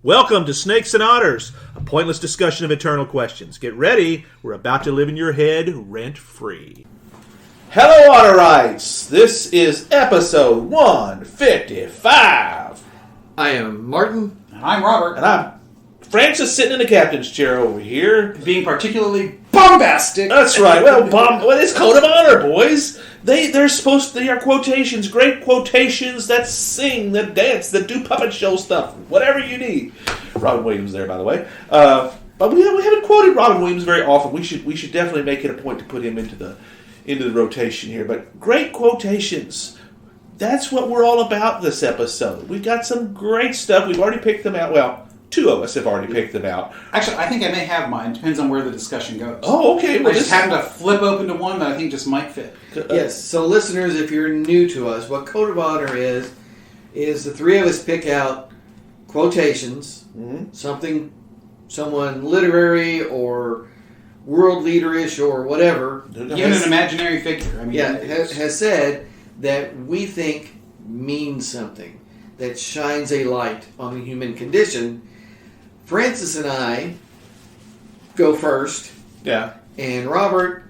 Welcome to Snakes and Otters, a pointless discussion of eternal questions. Get ready, we're about to live in your head rent-free. Hello, Otterites! This is episode 155. I am Martin. And I'm Robert. And I'm Francis, sitting in the captain's chair over here. Being particularly bombastic. That's right. Well, it's code of honor, boys. They are quotations, great quotations that sing, that dance, that do puppet show stuff, whatever you need. Robin Williams there, by the way. But we haven't quoted Robin Williams very often. We should definitely make it a point to put him into the rotation here. But great quotations. That's what we're all about this episode. We've got some great stuff. We've already picked them out. Well, two of us have already picked them out. Actually, I think I may have mine. Depends on where the discussion goes. Oh, okay. Well, I just happened to flip open to one that I think just might fit. Yes, so listeners, if you're new to us, what Code of Honor is the three of us pick out quotations, someone literary or world leaderish or whatever. Even an imaginary figure. Has said that we think means something, that shines a light on the human condition. Francis and I go first. Yeah. And Robert,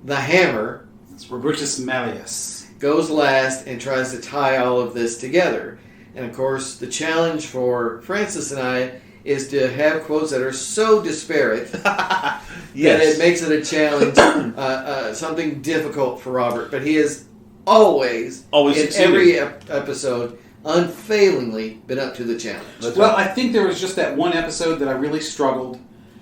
the Hammer, It's Robertus Malleus, goes last and tries to tie all of this together. And of course, the challenge for Francis and I is to have quotes that are so disparate that it makes it a challenge, something difficult for Robert. But he has always in succeeded. Every episode, unfailingly been up to the challenge. Well, I think there was just that one episode that I really struggled.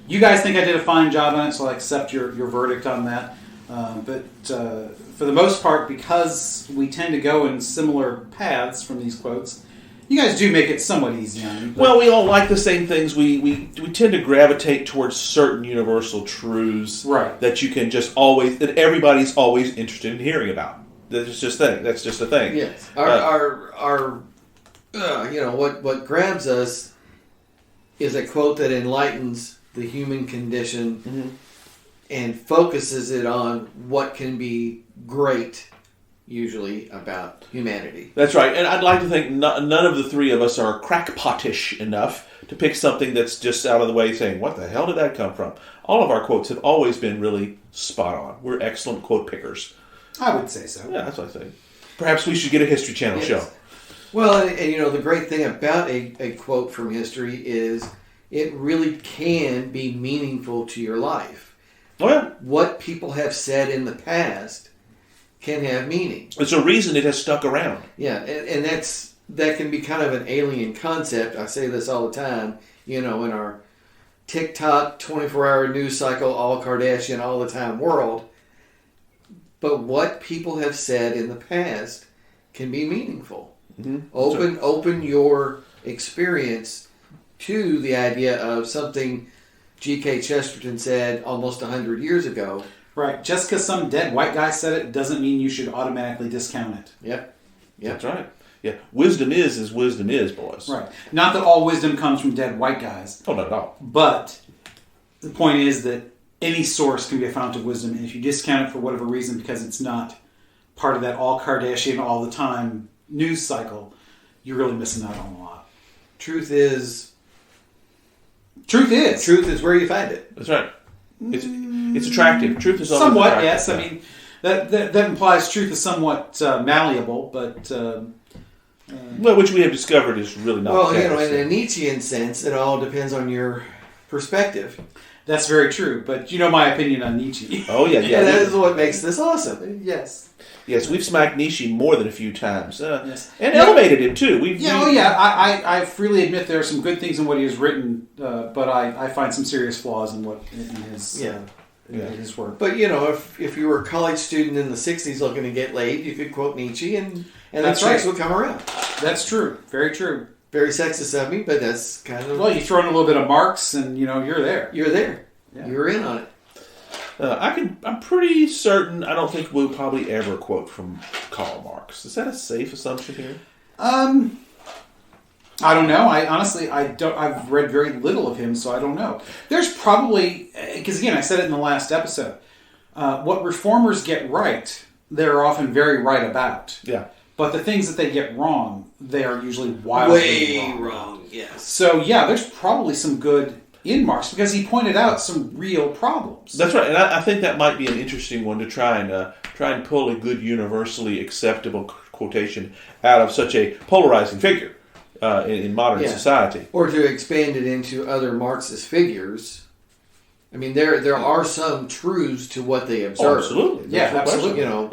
You guys think I did a fine job on it, so I accept your verdict on that. But for the most part, because we tend to go in similar paths from these quotes, you guys do make it somewhat easy on me. Well, we all like the same things. We tend to gravitate towards certain universal truths that you can just always, that everybody's always interested in hearing about. That's just a thing. Yes. What grabs us is a quote that enlightens the human condition and focuses it on what can be great, usually, about humanity. That's right. And I'd like to think none of the three of us are crackpotish enough to pick something that's just out of the way saying, what the hell did that come from? All of our quotes have always been really spot on. We're excellent quote pickers. I would say so. Yeah, that's what I think. Perhaps we should get a History Channel show. Well, and the great thing about a quote from history is it really can be meaningful to your life. Oh, yeah. What people have said in the past can have meaning. It's a reason it has stuck around. Yeah, and that can be kind of an alien concept. I say this all the time, in our TikTok 24-hour news cycle, all Kardashian, all the time world. But what people have said in the past can be meaningful. Mm-hmm. Open your experience to the idea of something G.K. Chesterton said almost 100 years ago. Right. Just because some dead white guy said it doesn't mean you should automatically discount it. Yep. That's right. Yeah. Wisdom is as wisdom is, boys. Right. Not that all wisdom comes from dead white guys. Oh, not at all. But the point is that any source can be a fount of wisdom, and if you discount it for whatever reason because it's not part of that all Kardashian all the time news cycle, you're really missing out on a lot. Truth is where you find it. That's right. It's attractive. Truth is always somewhat attractive. Yes. I mean that implies truth is somewhat malleable, but which we have discovered is really not. Well, in a Nietzschean sense, it all depends on your perspective. That's very true, but you know my opinion on Nietzsche. Oh, yeah. And that is what makes this awesome. Yes, we've smacked Nietzsche more than a few times. And elevated him, too. I freely admit there are some good things in what he has written, but I find some serious flaws in his work. But, if you were a college student in the 60s looking to get laid, you could quote Nietzsche and the chicks would come around. That's true. Very true. Very sexist of me, but that's kind of... Well, you throw in a little bit of Marx and, you're there. You're there. Yeah. You're in on it. I'm pretty certain I don't think we'll probably ever quote from Karl Marx. Is that a safe assumption here? I don't know. I've read very little of him, so I don't know. There's probably... Because, again, I said it in the last episode. What reformers get right, they're often very right about. Yeah. but the things that they get wrong, they are usually wildly wrong. Yes. So yeah, there's probably some good in Marx because he pointed out some real problems. That's right, and I think that might be an interesting one to try and pull a good universally acceptable quotation out of such a polarizing figure in modern society, or to expand it into other Marxist figures. I mean, there are some truths to what they observe. Oh, absolutely, yeah, absolutely. You know,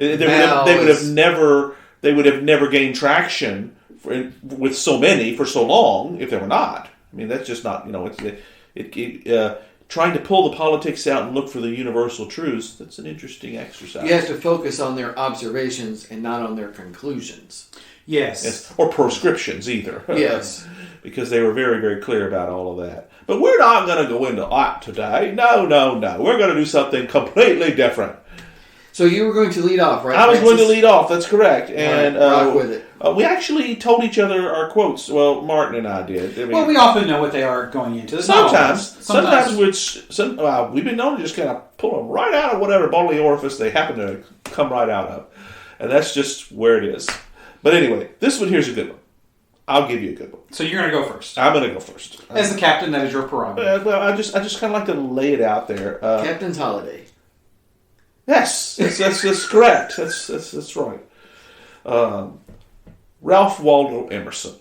they would have never gained traction with so many for so long if they were not. I mean, that's just not, trying to pull the politics out and look for the universal truths, that's an interesting exercise. You have to focus on their observations and not on their conclusions. Yes. Or proscriptions either. Yes. Because they were very, very clear about all of that. But we're not going to go into that today. No. We're going to do something completely different. So you were going to lead off, right? I was going to lead off, that's correct. And rock with it. We actually told each other our quotes. Well, Martin and I did. I mean, well, we often know what they are going into. Sometimes we've been known to just kind of pull them right out of whatever bodily orifice they happen to come right out of. And that's just where it is. But anyway, this one here's a good one. I'll give you a good one. So you're going to go first. I'm going to go first. As the captain, that is your prerogative. Well, I just kind of like to lay it out there. Captain's holiday. Yes, that's correct. That's right. Ralph Waldo Emerson,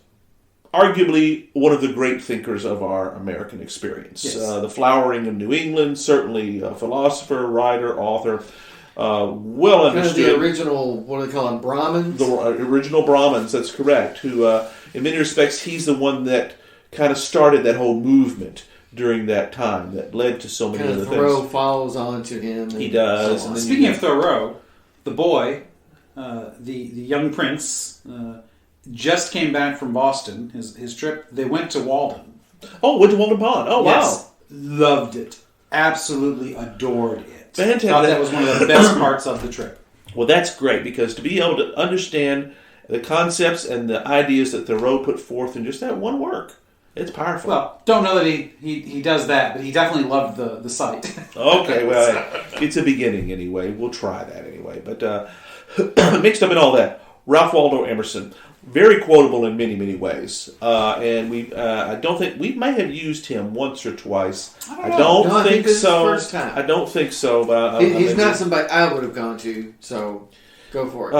arguably one of the great thinkers of our American experience. Yes. The flowering of New England, certainly a philosopher, writer, author, well understood. Kind of the original, what do they call them, Brahmins? The original Brahmins, that's correct. Who, in many respects, he's the one that kind of started that whole movement during that time that led to so many kind other of Thoreau things. follows on to him. He does. So Speaking of Thoreau, the boy, the young prince, just came back from Boston, his trip. They went to Walden. Oh, went to Walden Pond. Oh, yes. wow. Loved it. Absolutely adored it. Fantastic. Thought that was one of the best parts of the trip. Well, that's great, because to be able to understand the concepts and the ideas that Thoreau put forth in just that one work, it's powerful. Well, don't know that he does that, but he definitely loved the site. Okay, well, it's a beginning anyway. We'll try that anyway. But mixed up in all that, Ralph Waldo Emerson, very quotable in many, many ways. And I don't think we may have used him once or twice. I don't think this so. Is the first time. I don't think so. But he's not somebody I would have gone to. So go for it.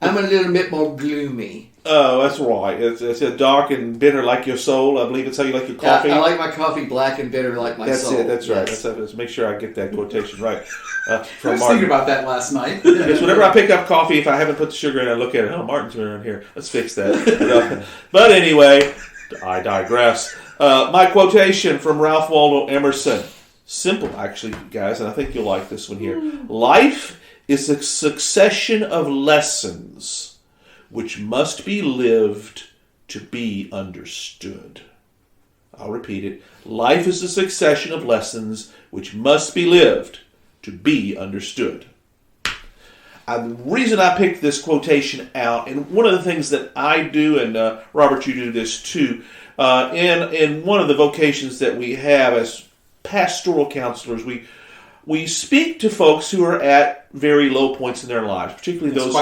I'm a little bit more gloomy. Oh, that's right. It's a dark and bitter like your soul. I believe it's how you like your coffee. I like my coffee black and bitter like my soul. That's right. Let's make sure I get that quotation right. I was thinking about that last night. Yes, whenever I pick up coffee, if I haven't put the sugar in, I look at it. Oh, Martin's been around here. Let's fix that. But anyway, I digress. My quotation from Ralph Waldo Emerson. Simple, actually, guys, and I think you'll like this one here. Life is a succession of lessons which must be lived to be understood. I'll repeat it. Life is a succession of lessons which must be lived to be understood. The reason I picked this quotation out, and one of the things that I do, and Robert, you do this too, in one of the vocations that we have as pastoral counselors, we speak to folks who are at very low points in their lives, particularly those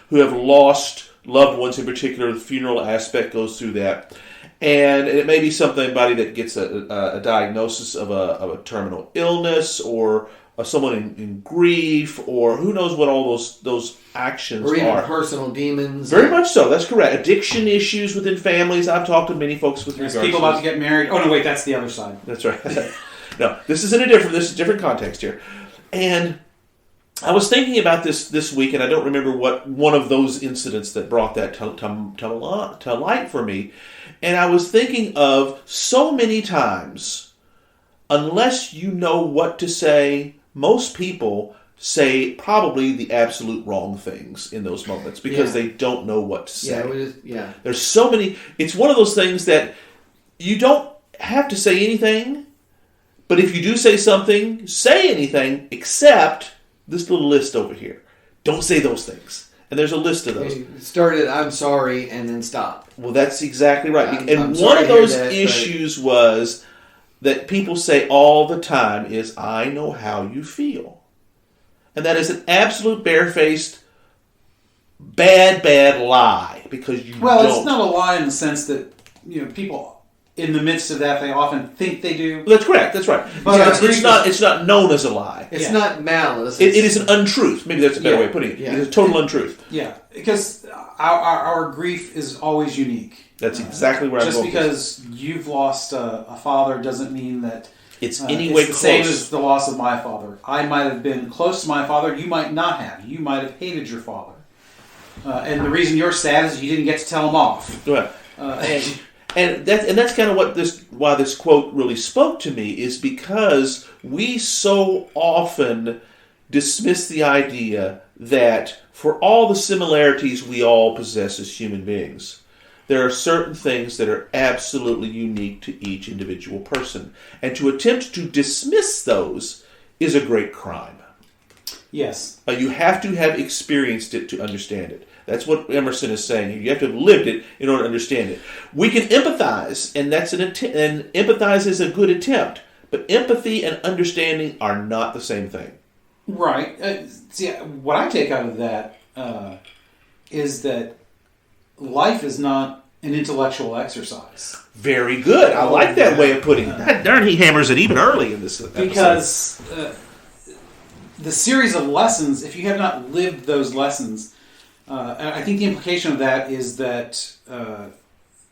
who have lost loved ones in particular. The funeral aspect goes through that. And it may be somebody that gets a diagnosis of a terminal illness, or someone in grief, or who knows what all those actions or even are. Personal demons. Very much so. That's correct. Addiction issues within families. I've talked to many folks with regards to people about to get married. Oh, no, wait, that's the other side. That's right. No, this is a different context here. And I was thinking about this week, and I don't remember what one of those incidents that brought that to light for me. And I was thinking of so many times, unless you know what to say, most people say probably the absolute wrong things in those moments because they don't know what to say. There's so many. It's one of those things that you don't have to say anything, but if you do say something, say anything except this little list over here. Don't say those things. And there's a list of those. Started, I'm sorry, and then stop. Well, that's exactly right. And one of those issues was that people say all the time is, I know how you feel. And that is an absolute barefaced bad lie because you Well, don't. it's not a lie in the sense that people in the midst of that they often think they do. That's correct. That's right. But It's not known as a lie. It's not malice. It is an untruth. Maybe that's a better way of putting it. Yeah. It's a total untruth. Yeah, because our grief is always unique. That's exactly where I'm just going. because you've lost a father doesn't mean that it's anyway it's the close. same as the loss of my father. I might have been close to my father. You might not have. You might have hated your father. And the reason you're sad is you didn't get to tell him off. Right. And that's kind of why this quote really spoke to me, is because we so often dismiss the idea that for all the similarities we all possess as human beings, there are certain things that are absolutely unique to each individual person. And to attempt to dismiss those is a great crime. Yes. You have to have experienced it to understand it. That's what Emerson is saying here. You have to have lived it in order to understand it. We can empathize, and and empathize is a good attempt. But empathy and understanding are not the same thing. Right. See, what I take out of that is that life is not an intellectual exercise. Very good. I like that way of putting it. God darn, he hammers it even early in this episode. Because the series of lessons, if you have not lived those lessons, and I think the implication of that is that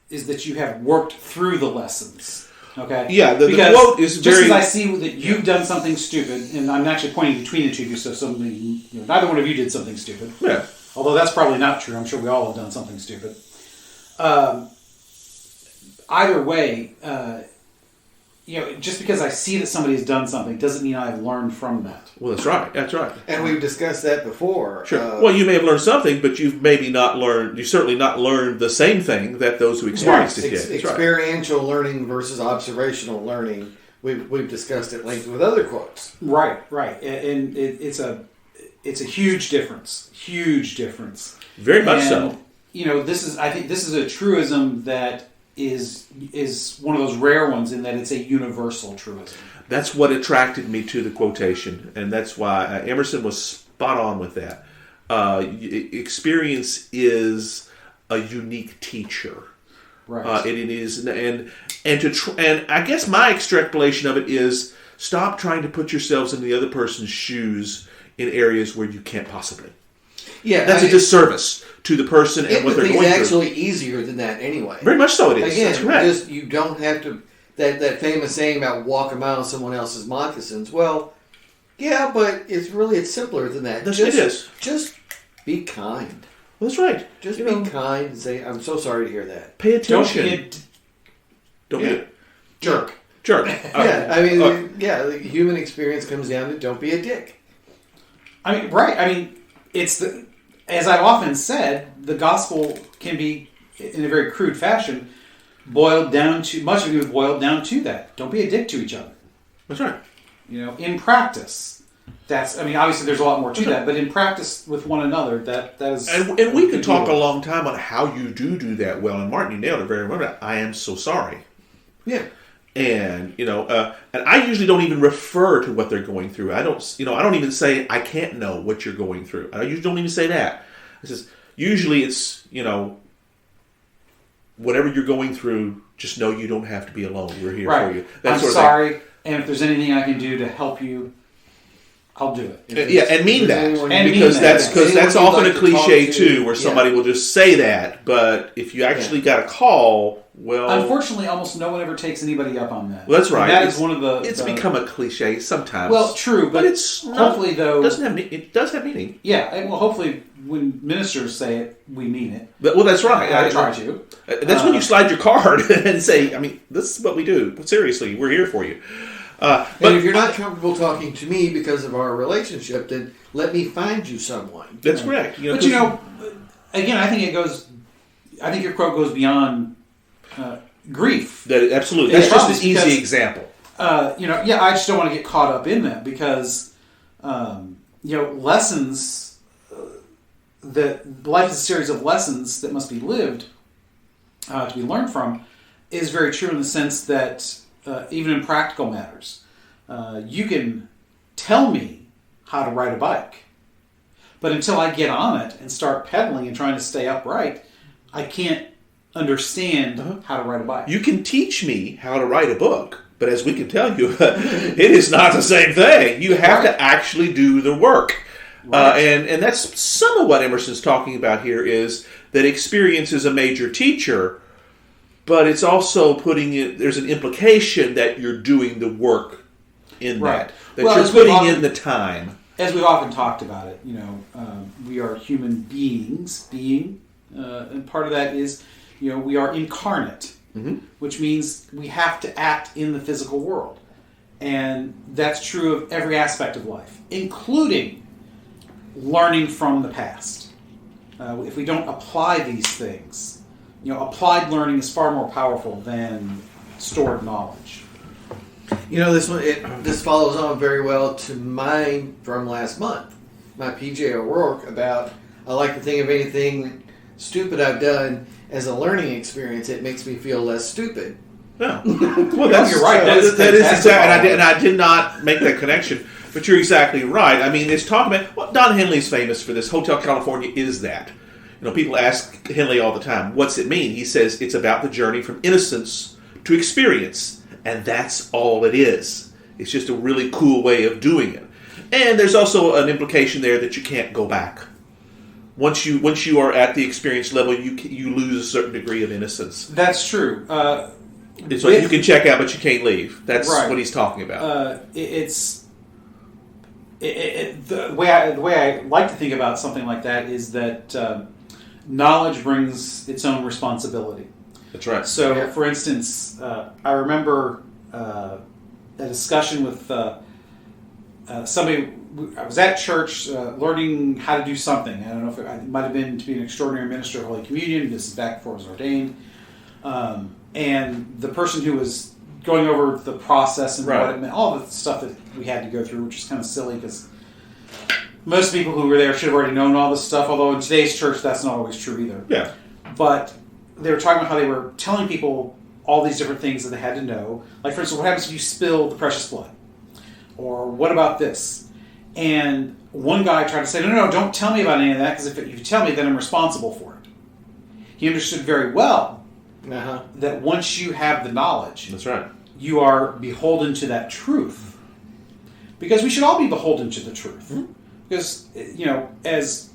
you have worked through the lessons. Okay. Yeah, the quote is just very. As I see that you've done something stupid, and I'm actually pointing between the two of you, so neither one of you did something stupid. Yeah. Although that's probably not true. I'm sure we all have done something stupid. Either way, just because I see that somebody has done something doesn't mean I've learned from that. Well, that's right. That's right. And we've discussed that before. Sure. Well, you may have learned something, but you've maybe not learned. You certainly not learned the same thing that those who experienced it did. That's experiential learning versus observational learning. We've discussed at length with other quotes. Right. And it's a huge difference. Huge difference. Very much so. I think this is a truism that is one of those rare ones in that it's a universal truism. That's what attracted me to the quotation, and that's why Emerson was spot on with that. Experience is a unique teacher. Right. It is, and I guess my extrapolation of it is stop trying to put yourselves in the other person's shoes in areas where you can't possibly. Yeah, that's a disservice to the person and what they're going through. It's actually easier than that anyway. Very much so it is. Again, that's correct. You don't have to, that famous saying about walk a mile in someone else's moccasins. Well, yeah, but it's simpler than that. It is. Just be kind. Well, that's right. Just be kind and say, I'm so sorry to hear that. Pay attention. Don't be a jerk. The human experience comes down to don't be a dick. It's as I've often said, the gospel can be, in a very crude fashion, boiled down to that. Don't be a dick to each other. That's right. In practice, obviously there's a lot more to that, but in practice with one another, that is. And we could talk a long time on how you do that well. And Martin, you nailed it very well. I am so sorry. Yeah. And and I usually don't even refer to what they're going through. I don't even say I can't know what you're going through. I usually don't even say that. Usually it's whatever you're going through, just know you don't have to be alone. We're here for you. I'm sorry, and if there's anything I can do to help you, I'll do it. And mean that, because that's often a cliche too, where somebody will just say that. But if you actually got a call, well, unfortunately, almost no one ever takes anybody up on that. Well, that's right. That is one of the. It's become a cliche sometimes. Well, true, but it's hopefully though it does have meaning. Yeah, and hopefully when ministers say it, we mean it. Well, that's right. I try to. That's when you slide your card and say, this is what we do. But seriously, we're here for you. But if you're not comfortable talking to me because of our relationship, then let me find you someone. That's correct. But again, I think your quote goes beyond grief. That absolutely. That's just an easy example. I just don't want to get caught up in that because lessons. That life is a series of lessons that must be lived to be learned from is very true in the sense that even in practical matters, you can tell me how to ride a bike, But until I get on it and start pedaling and trying to stay upright, I can't understand how to ride a bike. You can teach me how to write a book, but as we can tell you, it is not the same thing. You have to actually do the work. Right. And that's some of what Emerson's talking about here, is that experience is a major teacher, but it's also there's an implication that you're doing the work in that you're putting in the time. As we've often talked about it, we are human beings, and part of that is, we are incarnate, which means we have to act in the physical world. And that's true of every aspect of life, including learning from the past. If we don't apply these things, applied learning is far more powerful than stored knowledge. This follows on very well to mine from last month. My PJ O'Rourke about, I like to think of anything stupid I've done as a learning experience. It makes me feel less stupid. Yeah. Well, you're right. That is exactly, and I did not make that connection, but you're exactly right. I mean, it's talking about, Don Henley's famous for this. Hotel California is that. People ask Henley all the time, what's it mean? He says it's about the journey from innocence to experience, and that's all it is. It's just a really cool way of doing it. And there's also an implication there that you can't go back. Once you are at the experience level, you lose a certain degree of innocence. That's true. It's like you can check out, but you can't leave. That's what he's talking about. The way I like to think about something like that is that knowledge brings its own responsibility. That's right. So, for instance, I remember a discussion with somebody. I was at church learning how to do something. I don't know if it might have been to be an extraordinary minister of Holy Communion. This is back before I was ordained. And the person who was going over the process and what it meant, all the stuff that we had to go through, which is kind of silly because most people who were there should have already known all this stuff, although in today's church that's not always true either. Yeah. But they were talking about how they were telling people all these different things that they had to know. Like, for instance, what happens if you spill the precious blood? Or what about this? And one guy tried to say, no, don't tell me about any of that, because if you tell me, then I'm responsible for it. He understood very well that once you have the knowledge, that's right, you are beholden to that truth. Because we should all be beholden to the truth. Mm-hmm. Because, as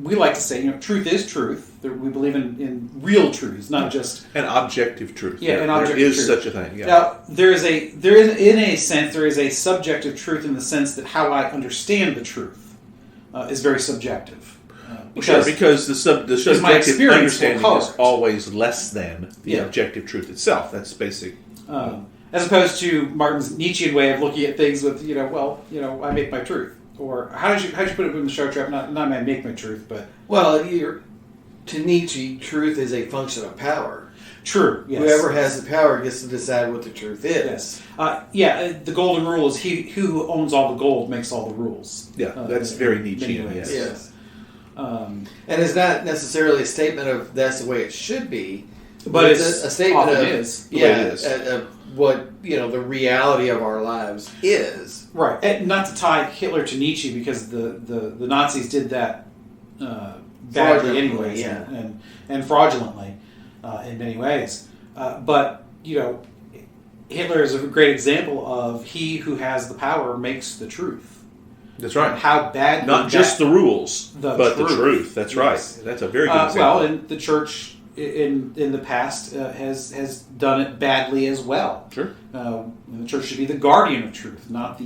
we like to say, truth is truth. We believe in real truths, not just an objective truth. Yeah, an objective truth. There is such a thing. Yeah. Now, there is in a sense, there is a subjective truth in the sense that how I understand the truth is very subjective. Because the subjective understanding is always less than the objective truth itself. That's basic. As opposed to Martin's Nietzschean way of looking at things with, I make my truth. Or how'd you put it in the show trap? Not I make my truth, but to Nietzsche, truth is a function of power. True. Yes. Whoever has the power gets to decide what the truth is. Yes. The golden rule is he who owns all the gold makes all the rules. Yeah, that's very Nietzschean. Yes. And it's not necessarily a statement of that's the way it should be, but it's a statement of what the reality of our lives is. Right. And not to tie Hitler to Nietzsche, because the Nazis did that badly anyways, and fraudulently in many ways. But Hitler is a great example of he who has the power makes the truth. That's right. And how bad not just the rules, but the truth. That's right. Yes. That's a very good example. Well, and the church in the past has done it badly as well. Sure. The church should be the guardian of truth, not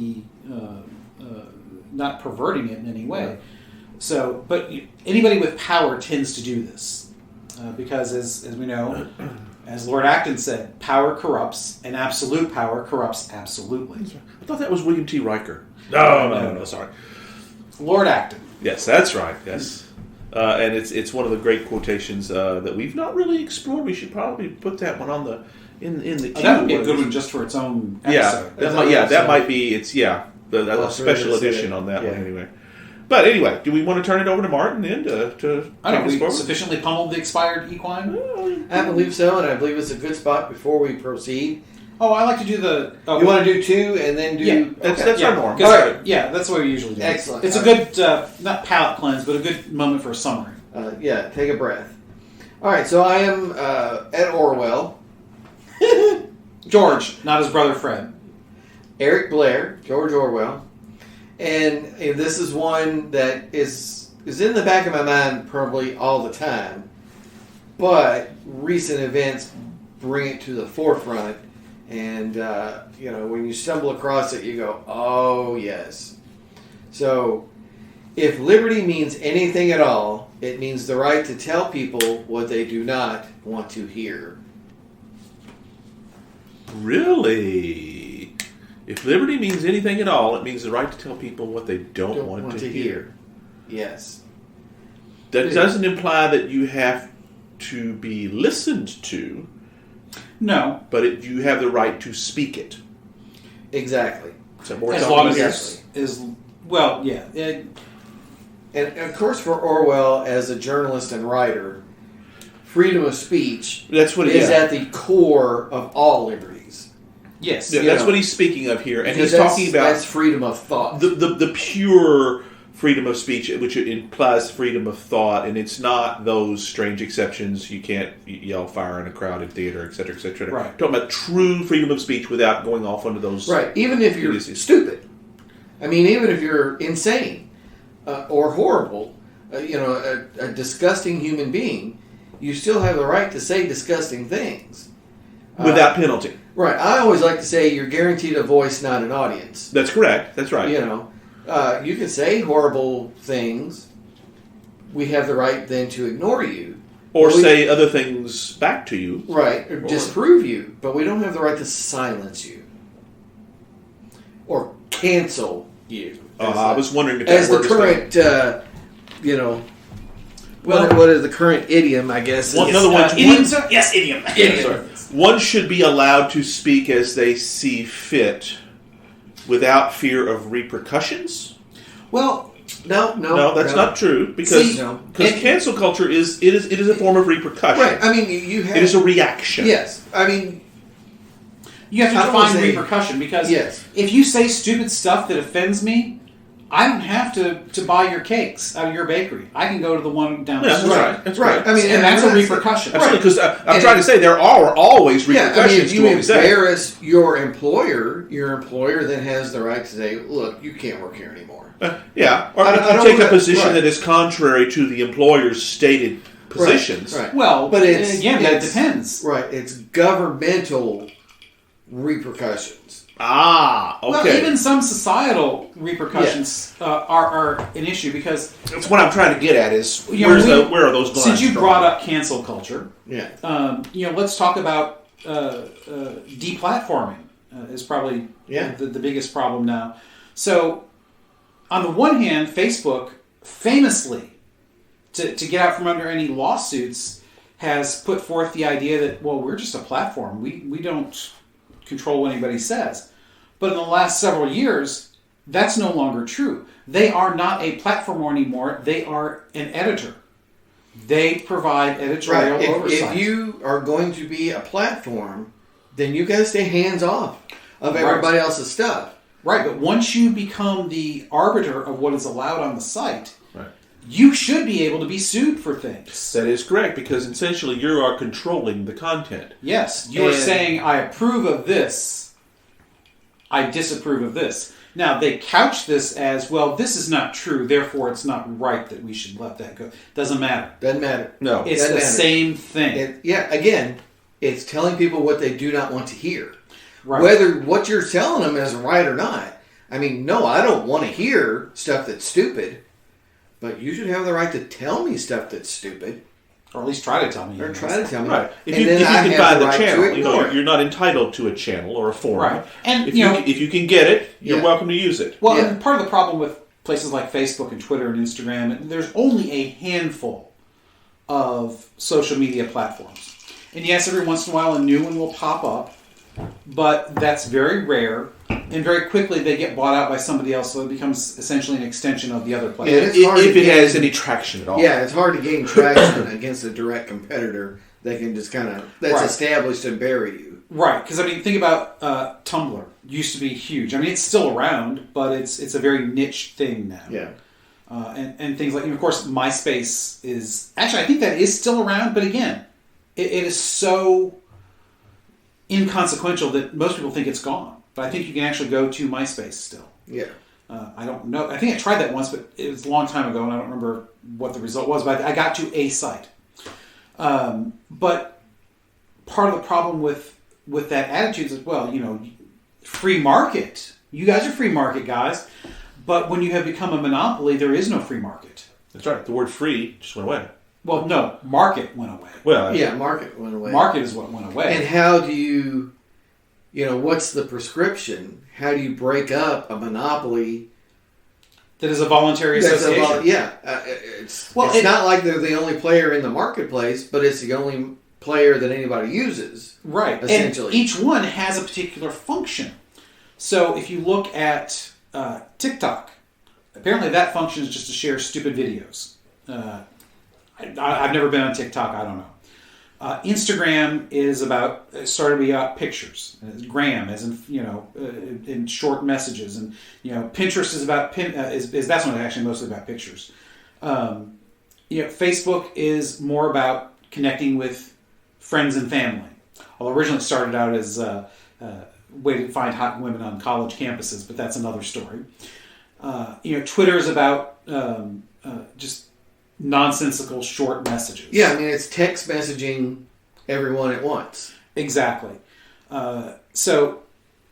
not perverting it in any way. Right. So, but anybody with power tends to do this because, as we know, as Lord Acton said, power corrupts, and absolute power corrupts absolutely. Right. I thought that was William T. Riker. No, sorry. Lord Acton. Yes, that's right. Yes. And it's one of the great quotations that we've not really explored. We should probably put that one on the in the queue. That would be a good one just for its own episode. That might be a special edition on that one anyway. But anyway, do we want to turn it over to Martin then to I don't know, we sufficiently pummeled the expired equine? I believe so, and I believe it's a good spot before we proceed. Oh, I like to do the. Oh, You want to do 2 and then do... Yeah, that's our norm. All right. Yeah, that's what we usually do. Excellent. It's a good, not palate cleanse, but a good moment for a summary. Yeah, take a breath. All right, so I am at Orwell. George, not his brother Fred. Eric Blair, George Orwell. And this is one that is in the back of my mind probably all the time. But recent events bring it to the forefront. And, when you stumble across it, you go, oh, yes. So, if liberty means anything at all, it means the right to tell people what they do not want to hear. Really? If liberty means anything at all, it means the right to tell people what they don't want to hear. Yes. That doesn't imply that you have to be listened to. No. But you have the right to speak it. Exactly. So as long as well, yeah. And of course, for Orwell, as a journalist and writer, freedom of speech is at the core of all liberties. Yes. Yeah, that's what he's speaking of here. And he's talking about... That's freedom of thought. The pure freedom of speech, which implies freedom of thought, and it's not those strange exceptions. You can't yell fire in a crowded theater, et cetera, et cetera. Right. Talking about true freedom of speech without going off onto those... Right. Even if you're stupid. I mean, even if you're insane or horrible, a disgusting human being, you still have the right to say disgusting things. Without penalty. Right. I always like to say you're guaranteed a voice, not an audience. That's correct. That's right. You can say horrible things. We have the right then to ignore you. Or say other things back to you. Right. Or disprove you. But we don't have the right to silence you. Or cancel you. I was wondering if that as the current, what is the current idiom, I guess. Another one. Idiom, sir? Yes, idiom. One should be allowed to speak as they see fit without fear of repercussions. Well, no, that's not true because cancel culture is a form of repercussion. Right. I mean, you have... It is a reaction. Yes. I mean... You have to define repercussion because if you say stupid stuff that offends me, I don't have to buy your cakes out of your bakery. I can go to the one down the street. That's right. I mean, and that's a repercussion. Absolutely, because I'm trying to say there are always repercussions to what we say. If you embarrass your employer then has the right to say, look, you can't work here anymore. Or if you take a position that is contrary to the employer's stated positions. Right. Well, but that depends. Right. It's governmental repercussions. Okay. Well, even some societal repercussions are an issue because that's what I'm trying to get at is where are those lines? Since you brought up cancel culture, let's talk about deplatforming is probably the biggest problem now. So, on the one hand, Facebook famously, to get out from under any lawsuits, has put forth the idea that we're just a platform. We don't control what anybody says. But in the last several years, that's no longer true. They are not a platform anymore. They are an editor. They provide editorial oversight. If you are going to be a platform, then you got to stay hands off of everybody else's stuff. Right, but once you become the arbiter of what is allowed on the site, you should be able to be sued for things. That is correct, because essentially you are controlling the content. Yes, you are saying, I approve of this, I disapprove of this. Now, they couch this as, this is not true, therefore it's not right that we should let that go. Doesn't matter. Doesn't matter. No. It's the same thing. Again, it's telling people what they do not want to hear. Right. Whether what you're telling them is right or not. I mean, no, I don't want to hear stuff that's stupid. But you should have the right to tell me stuff that's stupid. Or at least try to tell me. Or try to tell me. Right. If you can find the channel, you're not entitled to a channel or a forum. Right. And if you can get it, you're welcome to use it. Well, and part of the problem with places like Facebook and Twitter and Instagram, there's only a handful of social media platforms. And yes, every once in a while a new one will pop up, but that's very rare. And very quickly they get bought out by somebody else, so it becomes essentially an extension of the other platform. If it has any traction at all. Yeah, it's hard to gain traction against a direct competitor that can just kind of, that's Right. established and bury you. Right, because I mean, think about Tumblr. Used to be huge. I mean, it's still around, but it's a very niche thing now. Yeah. And things like, of course, MySpace is actually, I think that is still around, but again, it is so inconsequential that most people think it's gone. But I think you can actually go to MySpace still. Yeah. I don't know. I think I tried that once, but it was a long time ago, and I don't remember what the result was. But I got to a site. But part of the problem with that attitude is, well, free market. You guys are free market guys. But when you have become a monopoly, there is no free market. That's right. The word free just went away. Well, no. Market went away. Well, Yeah, market went away. Market is what went away. And how do you, what's the prescription? How do you break up a monopoly? That is a voluntary association. It's not like they're the only player in the marketplace, but it's the only player that anybody uses. Right. Essentially. And each one has a particular function. So if you look at TikTok, apparently that function is just to share stupid videos. I've never been on TikTok. I don't know. Instagram started to be about pictures. Gram, as in in short messages, and Pinterest is about that's one actually mostly about pictures. Facebook is more about connecting with friends and family. Although originally it started out as a way to find hot women on college campuses, but that's another story. Twitter is about just nonsensical short messages. Yeah, I mean, it's text messaging everyone at once. Exactly. So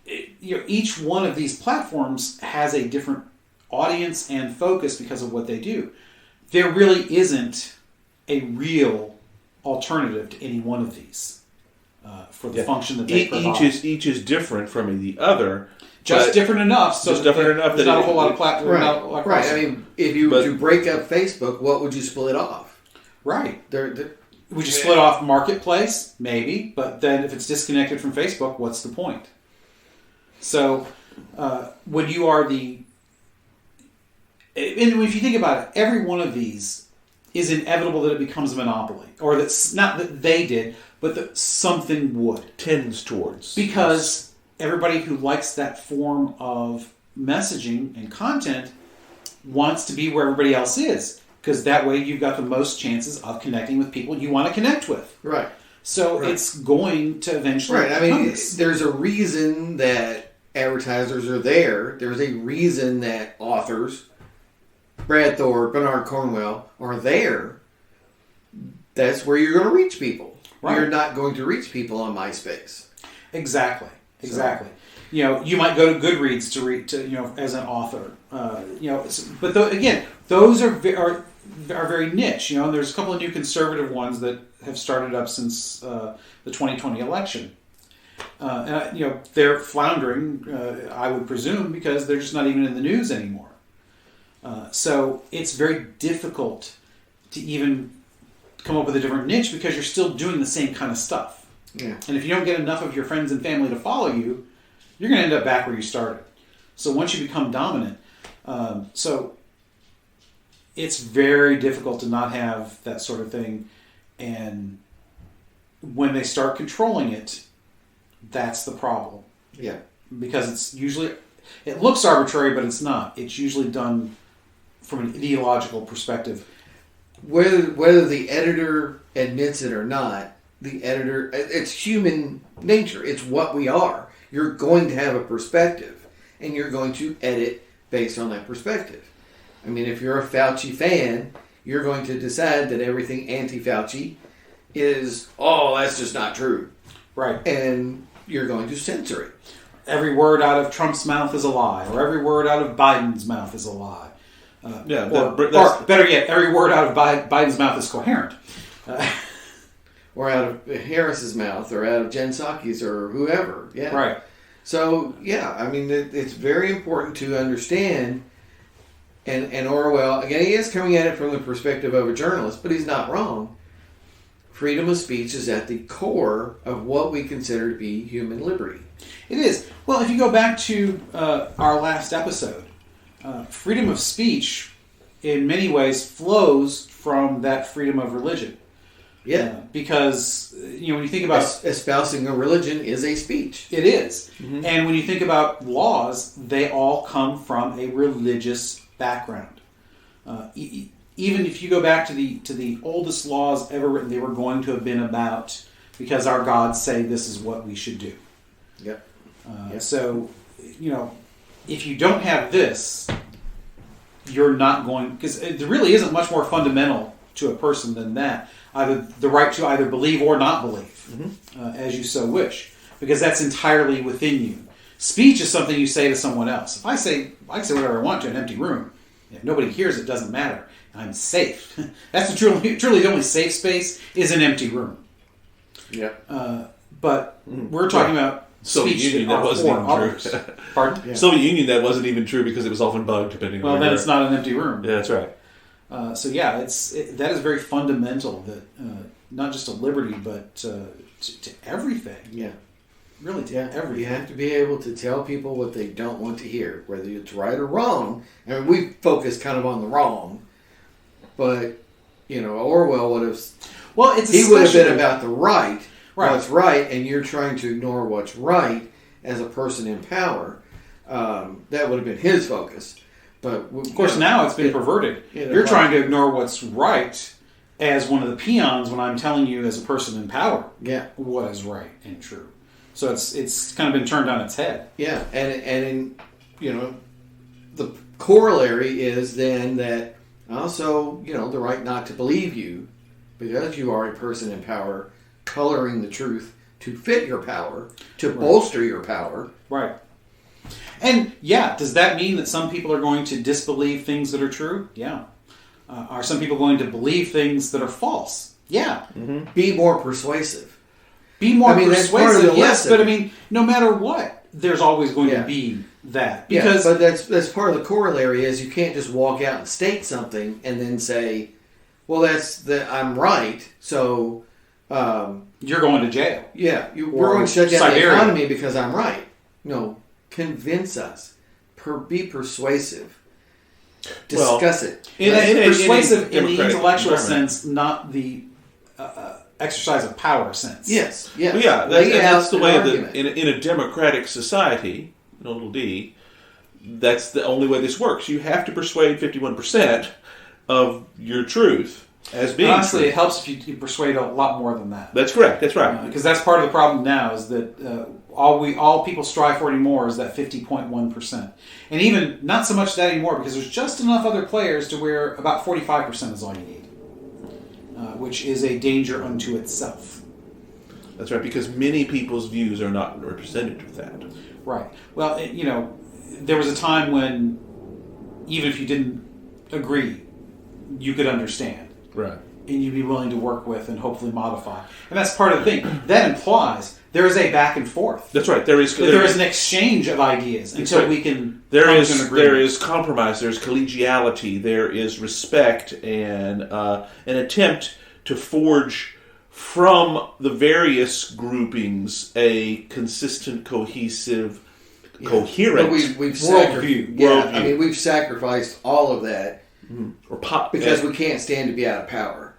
each one of these platforms has a different audience and focus because of what they do. There really isn't a real alternative to any one of these for the function that they provide. Each is different from the other. Just different enough. So just different enough there's that not a whole lot of platforms. Right. I mean, if you were to break up Facebook, what would you split off? Right. Would you split off Marketplace? Maybe. But then if it's disconnected from Facebook, what's the point? So when you are and if you think about it, every one of these is inevitable that it becomes a monopoly. Or that's not that they did, but that something would. Tends towards. Because everybody who likes that form of messaging and content wants to be where everybody else is. Because that way you've got the most chances of connecting with people you want to connect with. Right. So it's going to eventually there's a reason that advertisers are there. There's a reason that authors, Brad Thor, Bernard Cornwell, are there. That's where you're going to reach people. Right. You're not going to reach people on MySpace. Exactly. You might go to Goodreads to read as an author. But again, those are very niche. And there's a couple of new conservative ones that have started up since the 2020 election. And they're floundering, I would presume, because they're just not even in the news anymore. So it's very difficult to even come up with a different niche because you're still doing the same kind of stuff. Yeah. And if you don't get enough of your friends and family to follow you, you're going to end up back where you started. So once you become dominant, so it's very difficult to not have that sort of thing. And when they start controlling it, that's the problem. Yeah. Because it looks arbitrary, but it's not. It's usually done from an ideological perspective. Whether the editor admits it or not, it's human nature. It's what we are. You're going to have a perspective, and you're going to edit based on that perspective. I mean, if you're a Fauci fan, you're going to decide that everything anti-Fauci is, that's just not true. Right. And you're going to censor it. Every word out of Trump's mouth is a lie, or every word out of Biden's mouth is a lie. Or better yet, every word out of Biden's mouth is coherent. Or out of Harris's mouth, or out of Jen Psaki's, or whoever. Yeah. Right. So, I mean, it's very important to understand, and Orwell, again, he is coming at it from the perspective of a journalist, but he's not wrong. Freedom of speech is at the core of what we consider to be human liberty. It is. Well, if you go back to our last episode, freedom of speech, in many ways, flows from that freedom of religion. Yeah. Because, when you think about... Espousing a religion is a speech. It is. Mm-hmm. And when you think about laws, they all come from a religious background. Even if you go back to the oldest laws ever written, they were going to have been about, because our gods say this is what we should do. Yep. So, if you don't have this, you're not going... Because there really isn't much more fundamental to a person than that. Either the right to either believe or not believe, as you so wish, because that's entirely within you. Speech is something you say to someone else. If I say whatever I want to an empty room, if nobody hears it, doesn't matter. I'm safe. That's truly the only safe space is an empty room. Yeah. But we're talking about Soviet speech Union that wasn't even others. true. Pardon? Yeah. Soviet Union that wasn't even true because it was often bugged depending on. Well, then it's not an empty room. Yeah, that's right. That is very fundamental. That not just to liberty, but to everything. Yeah. Really, to everything. You have to be able to tell people what they don't want to hear, whether it's right or wrong. I mean, we focus kind of on the wrong, but Orwell would have. Well, he would have been about the right. Right. What's right, and you're trying to ignore what's right as a person in power. That would have been his focus. But of course, now it's been perverted. You're trying to ignore what's right as one of the peons when I'm telling you as a person in power what is right and true. So it's kind of been turned on its head. Yeah, and the corollary is then that also, the right not to believe you because you are a person in power, coloring the truth to fit your power, to bolster your power. Right. And does that mean that some people are going to disbelieve things that are true? Yeah. Are some people going to believe things that are false? Yeah. Mm-hmm. Be more persuasive. Be more persuasive, yes, lesson. But no matter what, there's always going to be that. Because but that's part of the corollary is you can't just walk out and state something and then say, well, I'm right, so... you're going to jail. Yeah, we're going to shut down the economy because I'm right. No, convince us. Be persuasive. Discuss it. Persuasive in the intellectual sense, not the exercise of power sense. Yes. Yeah. Well, that's the way that in a democratic society, little d, that's the only way this works. You have to persuade 51% of your truth as being honestly true. It helps if you persuade a lot more than that. That's correct. That's right. Because that's part of the problem now is that all people strive for anymore is that 50.1%. And even not so much that anymore because there's just enough other players to where about 45% is all you need. Which is a danger unto itself. That's right, because many people's views are not represented with that. Right. Well, there was a time when even if you didn't agree, you could understand. Right. And you'd be willing to work with and hopefully modify. And that's part of the thing. That implies there is a back and forth. That's right. There is an exchange of ideas until we can there is compromise, there's collegiality, there is respect, and an attempt to forge from the various groupings a consistent, cohesive, coherent worldview. Yeah, I mean, we've sacrificed all of that because we can't stand to be out of power.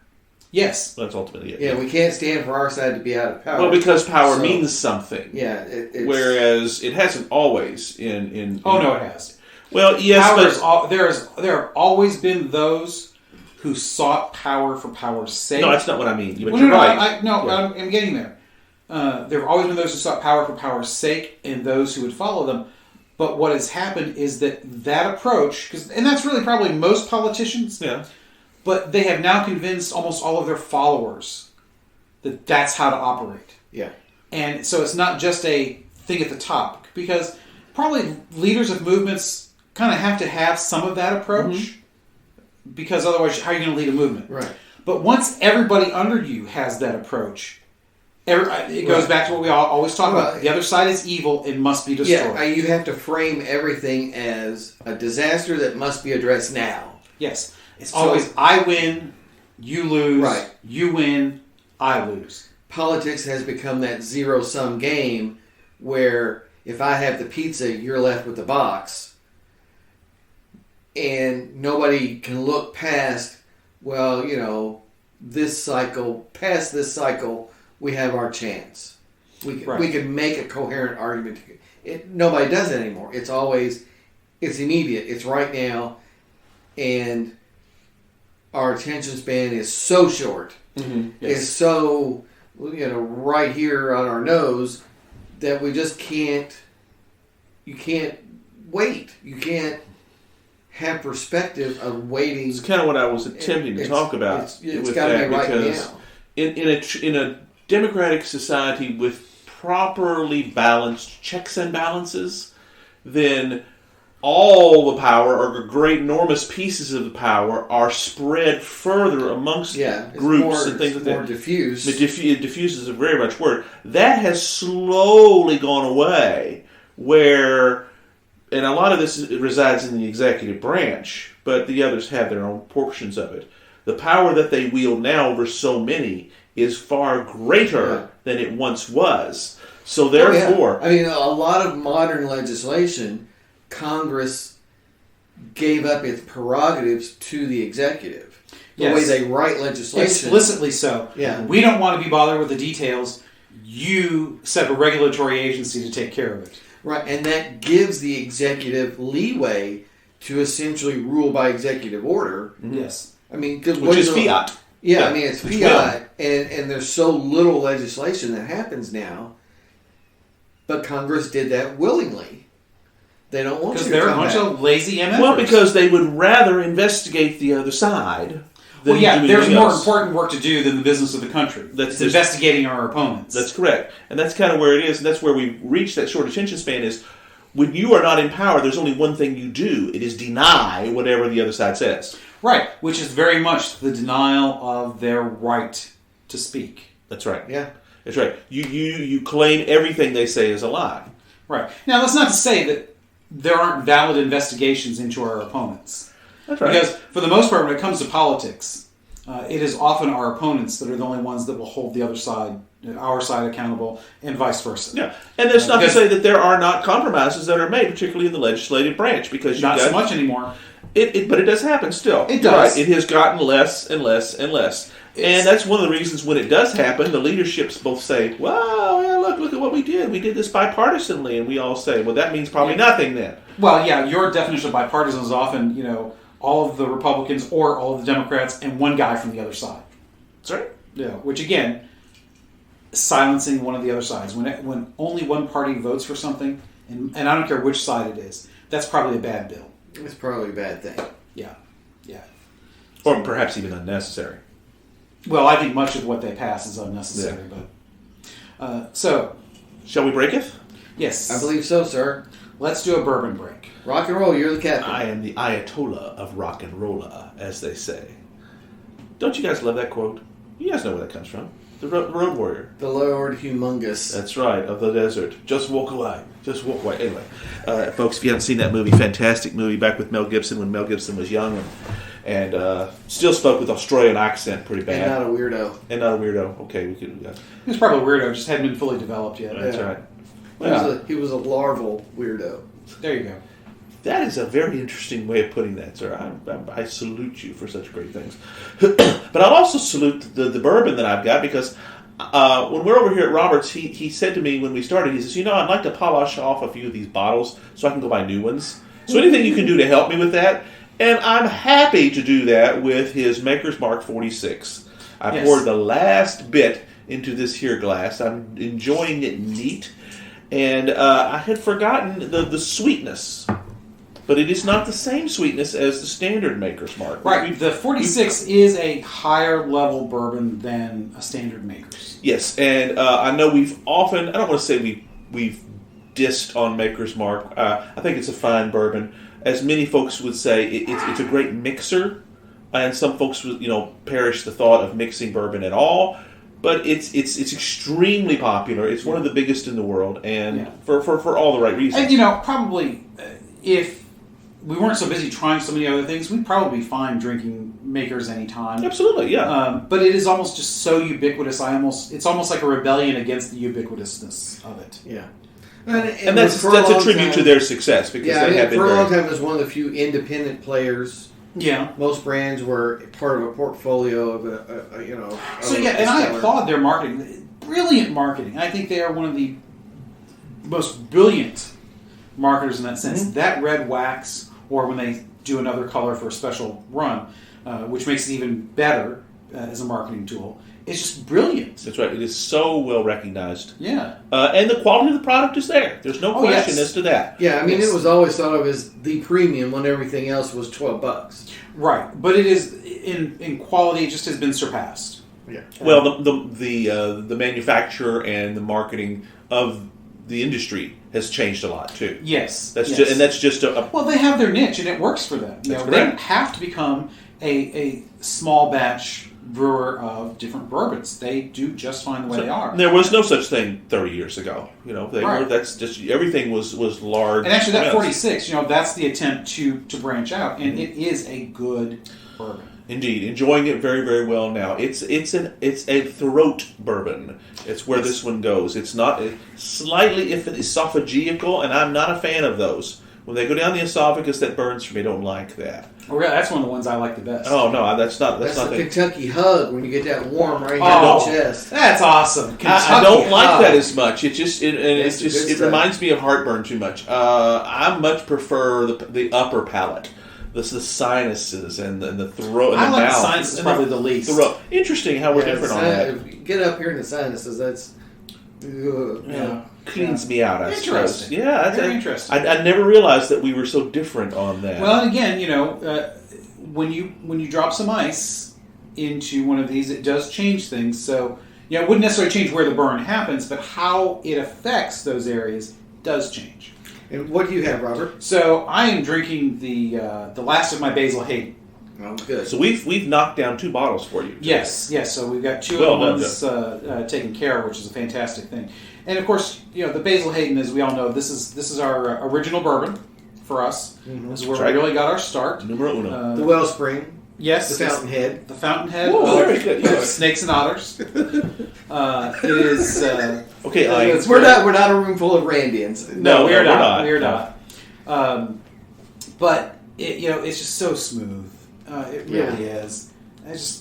Yes. That's ultimately it. Yeah, we can't stand for our side to be out of power. Well, because power means something. Yeah. Whereas it hasn't always in Oh, no, it has. Well, yes, but there have always been those who sought power for power's sake. No, that's not what I mean. You're right. I'm getting there. There have always been those who sought power for power's sake and those who would follow them. But what has happened is that approach, and that's really probably most politicians, but they have now convinced almost all of their followers that that's how to operate. Yeah. And so it's not just a thing at the top, because probably leaders of movements kind of have to have some of that approach, because otherwise how are you going to lead a movement? Right. But once everybody under you has that approach, it goes back to what we always talk about. The other side is evil and must be destroyed. Yeah, you have to frame everything as a disaster that must be addressed now. Yes. It's always, I win, you lose, right. You win, I lose. Politics has become that zero-sum game where if I have the pizza, you're left with the box. And nobody can look past, well, this cycle, past this cycle, we have our chance. We can make a coherent argument. Nobody does it anymore. It's always, it's immediate. It's right now. And our attention span is so short. Mm-hmm. Yes. It's so, right here on our nose that we just can't, you can't wait. You can't have perspective of waiting. It's kind of what I was attempting to talk about. It's got to be right because now. In a democratic society with properly balanced checks and balances, then all the power, or great enormous pieces of the power, are spread further amongst groups and things like that. More diffuse. Diffuse is a very much word. That has slowly gone away, where, and a lot of this resides in the executive branch, but the others have their own portions of it. The power that they wield now over so many is far greater than it once was. So therefore... I mean, a lot of modern legislation, Congress gave up its prerogatives to the executive. The way they write legislation. Explicitly so. Yeah. We don't want to be bothered with the details. You set a regulatory agency to take care of it. Right, and that gives the executive leeway to essentially rule by executive order. Yes. I mean, which is fiat. Yeah, I mean, it's fiat, and there's so little legislation that happens now, but Congress did that willingly. They don't want to. Because they're a bunch of lazy MFers. Well, because they would rather investigate the other side. There's more important work to do than the business of the country. That's investigating our opponents. That's correct. And that's kind of where it is, and that's where we reach that short attention span is, when you are not in power, there's only one thing you do. It is deny whatever the other side says. Right, which is very much the denial of their right to speak. That's right. Yeah. That's right. You claim everything they say is a lie. Right. Now, that's not to say that there aren't valid investigations into our opponents. That's right. Because, for the most part, when it comes to politics, it is often our opponents that are the only ones that will hold the other side, our side, accountable, and vice versa. Yeah, and that's not to say that there are not compromises that are made, particularly in the legislative branch, because not so much anymore. But it does happen still. It does. Right? It has gotten less and less and less. And that's one of the reasons when it does happen, the leaderships both say, "Wow, yeah, look at what we did. We did this bipartisanly," and we all say, "Well, that means probably nothing then." Well, yeah, your definition of bipartisan is often, all of the Republicans or all of the Democrats and one guy from the other side. That's right. Yeah, which again, silencing one of the other sides. When only one party votes for something, and I don't care which side it is, that's probably a bad bill. It's probably a bad thing. Yeah. Or perhaps even unnecessary. Well, I think much of what they pass is unnecessary. But so, shall we break it? Yes, I believe so, sir. Let's do a bourbon break. Rock and roll, you're the captain. I am the Ayatollah of rock and rolla, as they say. Don't you guys love that quote? You guys know where that comes from. The Road Warrior. The Lord Humongous. That's right, of the desert. Just walk away. Just walk away. Anyway, folks, if you haven't seen that movie, fantastic movie, back with Mel Gibson when Mel Gibson was young and still spoke with Australian accent pretty bad. And not a weirdo. Okay, we could. He was probably a weirdo, just hadn't been fully developed yet. That's right. Well, he was a larval weirdo. There you go. That is a very interesting way of putting that, sir. I salute you for such great things. But I'll also salute the bourbon that I've got, because when we're over here at Roberts, he said to me when we started, he says, I'd like to polish off a few of these bottles so I can go buy new ones. So anything you can do to help me with that? And I'm happy to do that with his Maker's Mark 46. I poured the last bit into this here glass. I'm enjoying it neat. And I had forgotten the sweetness. But it is not the same sweetness as the standard Maker's Mark. Right. The 46 is a higher level bourbon than a standard Maker's. Yes, and I know we've often, I don't want to say we've dissed on Maker's Mark. I think it's a fine bourbon. As many folks would say, it's a great mixer. And some folks would, perish the thought of mixing bourbon at all. But it's extremely popular. It's one of the biggest in the world, and for all the right reasons. And, probably if we weren't so busy trying so many other things, we'd probably be fine drinking Makers anytime. Absolutely, yeah. But it is almost just so ubiquitous. It's almost like a rebellion against the ubiquitousness of it. Yeah. And that's a tribute to their success, because they have been for a long time it was one of the few independent players Yeah. Most brands were part of a portfolio of a you know. So of yeah, a and I seller. applaud their marketing. Brilliant marketing. I think they are one of the most brilliant marketers in that sense. Mm-hmm. That red wax, or when they do another color for a special run, which makes it even better as a marketing tool, it's just brilliant. That's right. It is so well recognized. Yeah. And the quality of the product is there. There's no question yes. as to that. Yeah, I mean, Yes. it was always thought of as the premium when everything else was $12. Right. But it is, in quality, it just has been surpassed. Yeah. Well, the manufacturer and the marketing of the industry has changed a lot too. Yes. That's yes. just, and that's just a Well, they have their niche, and it works for them. That's They correct. have to become a small batch brewer of different bourbons. They do just fine the way they are. There was no such thing 30 years ago. You know, they Right. were. That's just everything was large. And actually, that amounts. 46, that's the attempt to branch out, and it is a good bourbon. Indeed, enjoying it very, very well now. It's a throat bourbon. It's where this one goes. It's not slightly esophageal, and I'm not a fan of those. When they go down the esophagus, that burns for me. I don't like that. Oh, yeah, that's one of the ones I like the best. Oh no, that's not That's not the the. Kentucky hug when you get that warm right here Oh. in the chest. That's awesome. I don't like hug. that as much. It just That's the good it stuff. reminds me of heartburn too much. I much prefer the upper palate, the sinuses and the throat. And I the like the mouth. sinuses And probably the least. throat. Interesting how we're Yeah, different on the that. If you get up here in the sinuses, that's. Yeah. Cleans me out. I suppose. Interesting. Yeah, that's Very interesting. I never realized that we were so different on that. Well, and again, when you drop some ice into one of these, it does change things. So, it wouldn't necessarily change where the burn happens, but how it affects those areas does change. And what do you have, Robert? So, I am drinking the last of my Basil Hayden. Oh, good. So we've knocked down 2 bottles for you. Yes. So we've got 2 Well of done, the ones taken care of, which is a fantastic thing. And of course, the Basil Hayden, as we all know, this is our original bourbon for us. Mhm. This is where That's right. we really got our start. Numero uno. The Wellspring, Yes, the Fountainhead. The Fountainhead. Oh, of very good. Yes. Snakes and Otters. It is. Okay, it's We're great. not a room full of Randians. No, we're we're not. not. We're not. But it's just so smooth. It really is.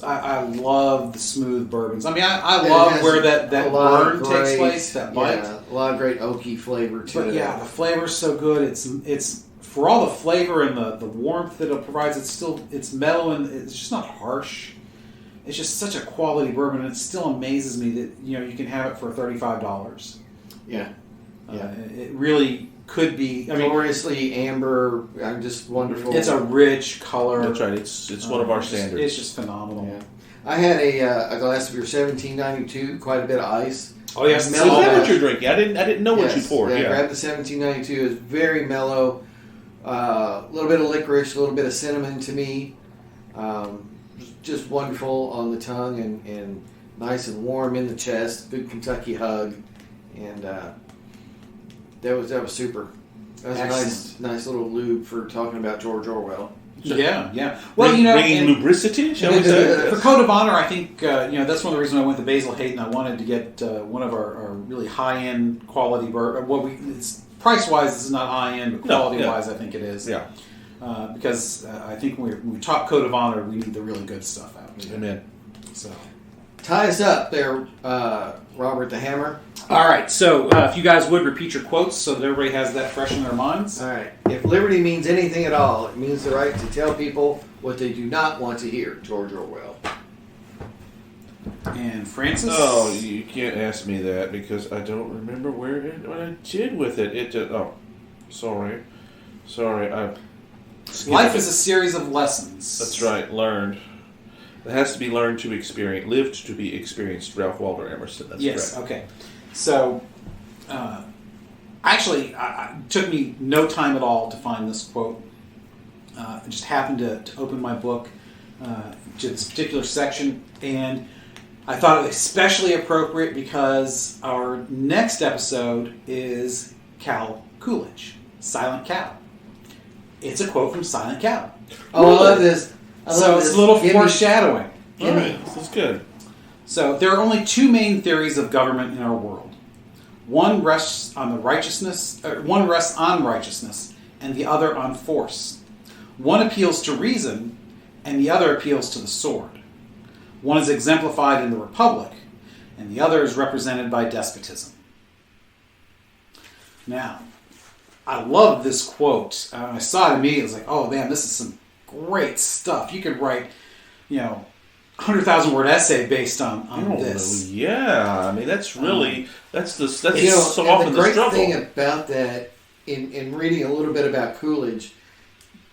I love the smooth bourbons. I mean, I It love has where that a lot burn of takes great- place. That bite. Yeah, a lot of great oaky flavor to But it. yeah, the flavor's so good. It's for all the flavor and the warmth that it provides. It's mellow and it's just not harsh. It's just such a quality bourbon, and it still amazes me that you can have it for $35. Yeah. Yeah. It really could be. I mean, Gloriously amber, just wonderful. it's a rich color. That's right. It's one of our standards. It's just phenomenal. Yeah. I had a glass of your 1792, quite a bit of ice. Oh yes, So Mellow is that batch. what you're drinking? I didn't know what you Yes, poured. Yeah, Yeah. grab the 1792. It's very mellow. A little bit of licorice, a little bit of cinnamon to me. Just wonderful on the tongue and nice and warm in the chest. Good Kentucky hug, and that was super. That was a nice little lube for talking about George Orwell. Yeah. Well, bringing and lubricity, shall we say? for Code of Honor, I think that's one of the reasons I went to Basil Hayden. I wanted to get one of our really high-end quality bourbon. Price-wise, this is not high-end, but No, quality-wise, I think it is. Yeah. Because I think when we talk Code of Honor, we need the really good stuff out. Amen. So. Tie us up there, Robert the Hammer. All right, so if you guys would repeat your quotes so that everybody has that fresh in their minds. All right. If liberty means anything at all, it means the right to tell people what they do not want to hear. George Orwell. And Francis? Oh, you can't ask me that because I don't remember what I did with it. It just, sorry. Life is a series of lessons. That's right. Learned. It has to be learned to experience, lived to be experienced. Ralph Waldo Emerson. That's Yes, correct. okay. So, actually, it took me no time at all to find this quote. I just happened to open my book to this particular section, and I thought it was especially appropriate because our next episode is Cal Coolidge, Silent Cal. It's a quote from Silent Cal. Oh, I love this. So it's a little foreshadowing. All right. This is good. So there are only 2 main theories of government in our world. One rests on righteousness, and the other on force. One appeals to reason, and the other appeals to the sword. One is exemplified in the Republic, and the other is represented by despotism. Now, I love this quote. I saw it immediately. I was like, oh man, this is some great stuff. You could write, 100,000 word essay based on this. Yeah, I mean that's really that's so and often the the struggle. great thing about that, in reading a little bit about Coolidge,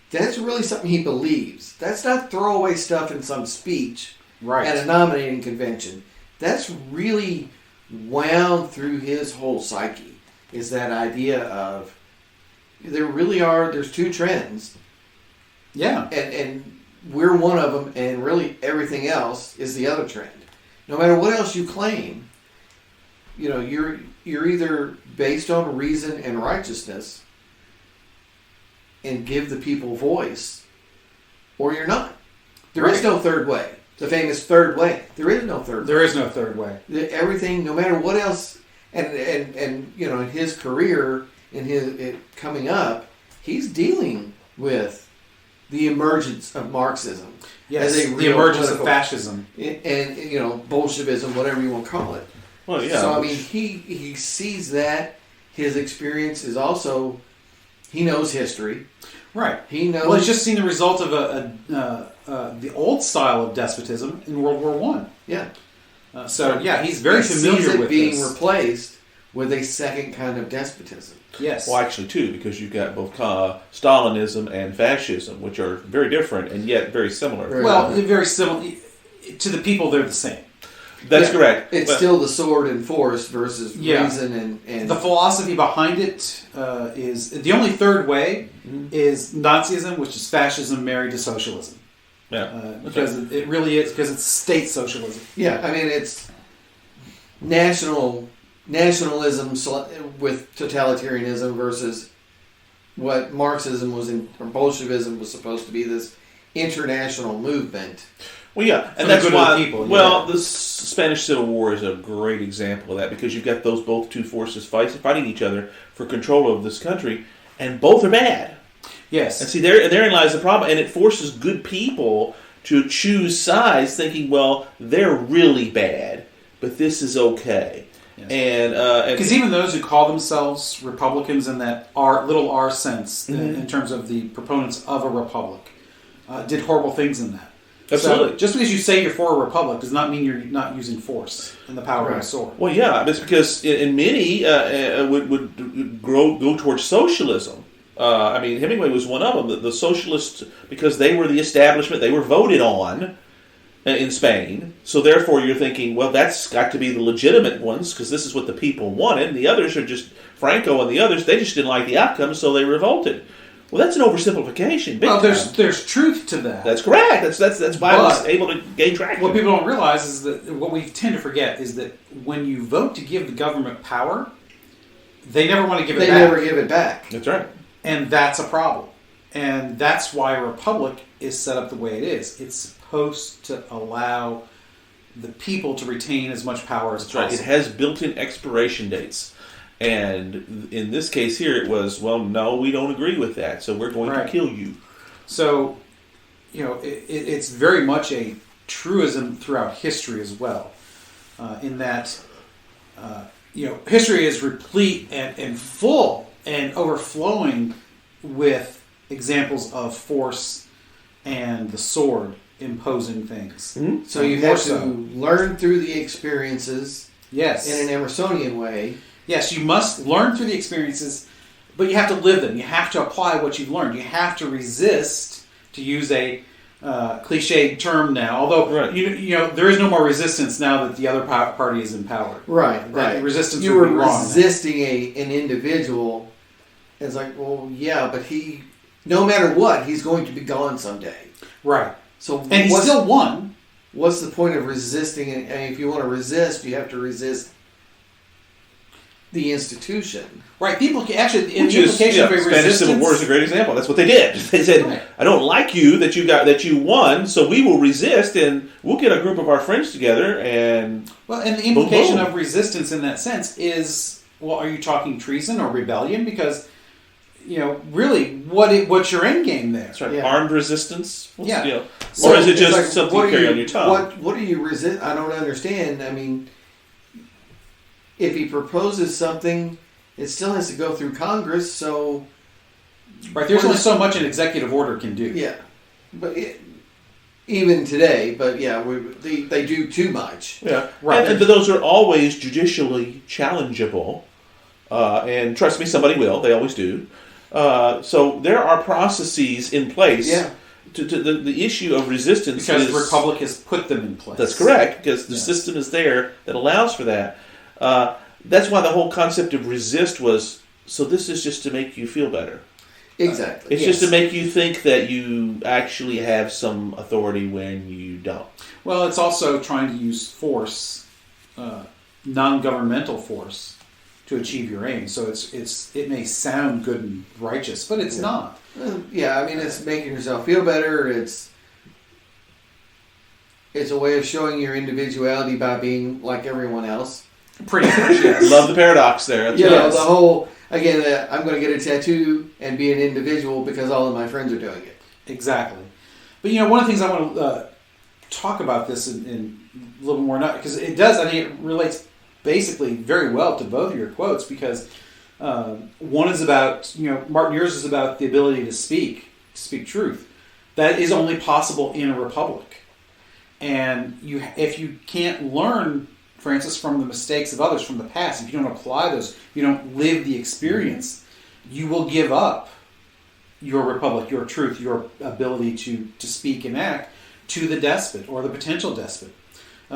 that's really something he believes. That's not throwaway stuff in some speech at a nominating convention. That's really wound through his whole psyche. Is that idea of there's two trends. Yeah, and we're one of them, and really everything else is the other trend. No matter what else you claim, you're either based on reason and righteousness and give the people voice, or you're not. There is no third way. The famous third way. There is no third way. There is no third way. Everything, no matter what else, and in his career, in coming up, he's dealing with the emergence of Marxism. Yes, as the emergence of fascism. And Bolshevism, whatever you want to call it. Well, yeah. So, he sees that. His experience is also, he knows history. Right. He knows. Well, he's just seen the result of the old style of despotism in World War One. Yeah. He's very familiar sees it with being this. replaced with a second kind of despotism. Yes. Well, actually, too, because you've got both Stalinism and fascism, which are very different and yet very similar. Very similar. To the people, they're the same. That's correct. It's still the sword and force versus reason and... The philosophy behind it is... The only third way is Nazism, which is fascism married to socialism. Yeah. Because it really is, because it's state socialism. Yeah, it's nationalism with totalitarianism versus what Marxism was or Bolshevism was supposed to be, this international movement. Well, yeah, and that's why. The Spanish Civil War is a great example of that, because you've got both two forces fighting each other for control of this country, and both are bad. Yes, and see, therein lies the problem, and it forces good people to choose sides, thinking, well, they're really bad, but this is okay. Yes. And because even those who call themselves Republicans in that little R sense, in terms of the proponents of a republic, did horrible things in that. Absolutely. So just because you say you're for a republic does not mean you're not using force and the power of a sword. Well, yeah, it's because in many would go towards socialism. Hemingway was one of them. The socialists, because they were the establishment, they were voted on in Spain. So therefore, you're thinking, well, that's got to be the legitimate ones, because this is what the people wanted. And the others are just Franco and the others. They just didn't like the outcome, so they revolted. Well, that's an oversimplification. There's truth to that. That's correct. That's why I was able to gain traction. What people don't realize is that what we tend to forget is that when you vote to give the government power, they never want to give it back. They never give it back. That's right. And that's a problem. And that's why a republic is set up the way it is. It's supposed to allow the people to retain as much power as possible. Right. It has built-in expiration dates. And in this case here, it was, well, no, we don't agree with that, so we're going to kill you. So, it's very much a truism throughout history as well, in that, history is replete and full and overflowing with examples of force and the sword imposing things. Mm-hmm. So you have to learn through the experiences in an Emersonian way. Yes, you must learn through the experiences, but you have to live them. You have to apply what you've learned. You have to resist, to use a cliched term now, although there is no more resistance now that the other party is in power. Right. Resistance you would were be wrong. Resisting an individual. It's like, well, yeah, but no matter what, he's going to be gone someday. Right. So and he still won. What's the point of resisting? If you want to resist, you have to resist the institution. Right. People can actually, the implication of a resistance. Spanish Civil War is a great example. That's what they did. They said, I don't like you that you won, so we will resist, and we'll get a group of our friends together and... Well, and the implication of resistance in that sense is, well, are you talking treason or rebellion? Because really, what's your end game there? That's right. Yeah. Armed resistance. Yeah. Or is it it's just like, something what you carry are on your tongue? What do you resist? I don't understand. I mean, if he proposes something, it still has to go through Congress. So, Right. There's only so much an executive order can do. yeah, but even today, but yeah, they do too much. Yeah. Right. But those are always judicially challengeable. And trust me, somebody will. They always do. So there are processes in place. Yeah. To the issue of resistance Because is, the Republic has put them in place. That's correct, because the system is there that allows for that. That's why the whole concept of resist was, so this is just to make you feel better. Exactly. It's just to make you think that you actually have some authority when you don't. Well, it's also trying to use force, non-governmental force, to achieve your aim. So it may sound good and righteous, but it's not. Yeah, I mean, it's making yourself feel better. It's a way of showing your individuality by being like everyone else. Pretty much, yes. Love the paradox there. That's You know, right. the whole, again, I'm going to get a tattoo and be an individual because all of my friends are doing it. Exactly. But, one of the things I want to talk about this in a little more, because it does, I think it relates basically very well to both of your quotes, because one is about, Martin, yours is about the ability to speak truth. That is only possible in a republic. And if you can't learn, Francis, from the mistakes of others from the past, if you don't apply those, if you don't live the experience, you will give up your republic, your truth, your ability to speak and act to the despot or the potential despot.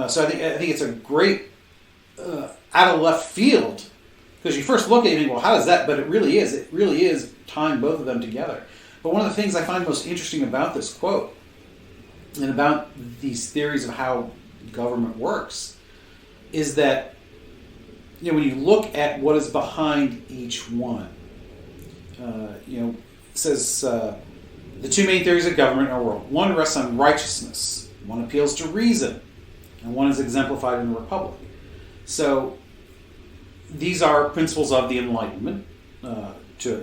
So I think it's a great out of left field, because you first look at it and think, well, how does that? But it really is tying both of them together. But one of the things I find most interesting about this quote and about these theories of how government works is that when you look at what is behind each one, it says the two main theories of government in our world. One rests on righteousness, one appeals to reason, and one is exemplified in the Republic. So these are principles of the Enlightenment to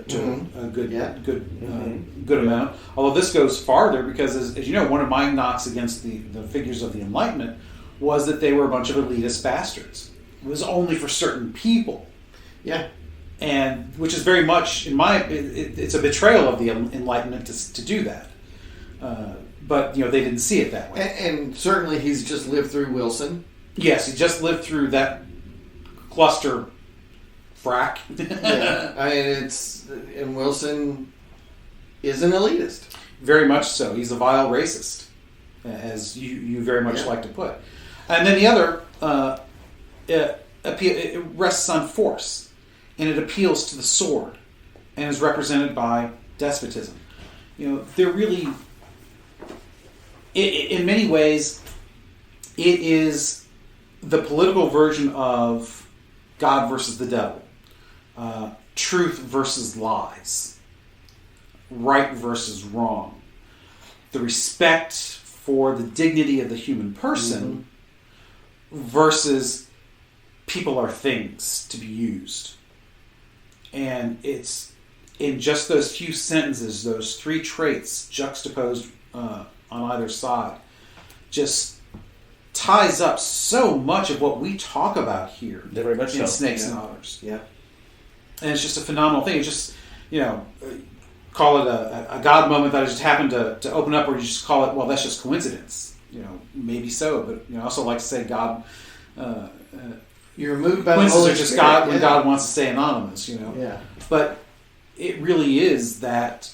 a good amount. Although this goes farther, because as you know, one of my knocks against the figures of the Enlightenment was that they were a bunch of elitist bastards. It was only for certain people. Yeah. And which is very much, it's a betrayal of the Enlightenment to do that. But they didn't see it that way. And certainly he's just lived through Wilson. Yes, he just lived through that cluster frack. Yeah, I mean, and Wilson is an elitist. Very much so. He's a vile racist, as you very much like to put. And then the other, it rests on force, and it appeals to the sword, and is represented by despotism. They're really, in many ways, it is the political version of God versus the devil, truth versus lies, right versus wrong, the respect for the dignity of the human person versus people are things to be used. And it's in just those few sentences, those three traits juxtaposed on either side, just ties up so much of what we talk about here Very much in so. Snakes and Otters. Yeah. And it's just a phenomenal thing. It's just, call it a God moment that just happened to open up, or you just call it, well, that's just coincidence. Maybe so, but I also like to say God. You're moved by the Coincidences Holy are just Spirit, God when God wants to stay anonymous. Yeah. But it really is that.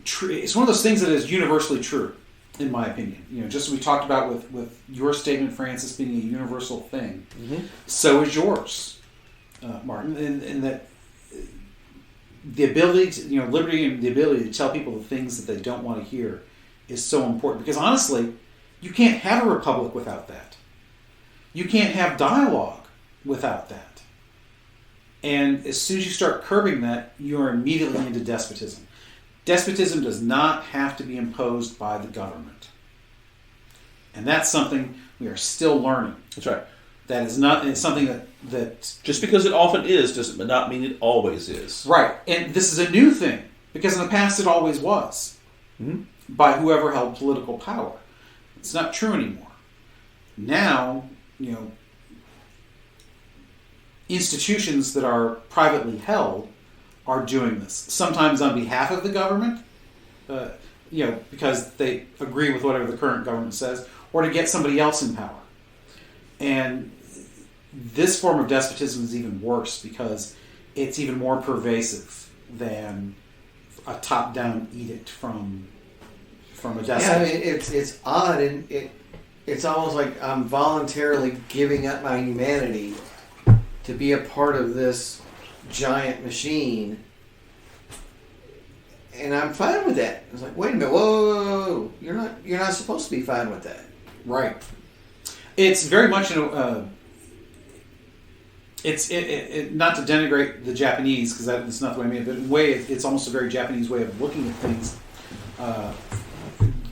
It's one of those things that is universally true, in my opinion. Just as we talked about with your statement, Francis, being a universal thing, so is yours, Martin, and that the ability to, liberty and the ability to tell people the things that they don't want to hear is so important. Because honestly, you can't have a republic without that. You can't have dialogue without that. And as soon as you start curbing that, you're immediately into despotism. Despotism does not have to be imposed by the government. And that's something we are still learning. That's right. That is not. It's something that Just because it often is does not mean it always is. right. And this is a new thing because in the past it always was by whoever held political power. It's not true anymore. Now, institutions that are privately held are doing this. Sometimes on behalf of the government, because they agree with whatever the current government says, or to get somebody else in power. And this form of despotism is even worse because it's even more pervasive than a top-down edict from a despot. Yeah, I mean, it's odd, and it's almost like I'm voluntarily giving up my humanity to be a part of this giant machine, and I'm fine with that. It's like, wait a minute, whoa, you're not supposed to be fine with that. Right. It's very much it's not to denigrate the Japanese because that's not the way I mean it, but in a way it's almost a very Japanese way of looking at things.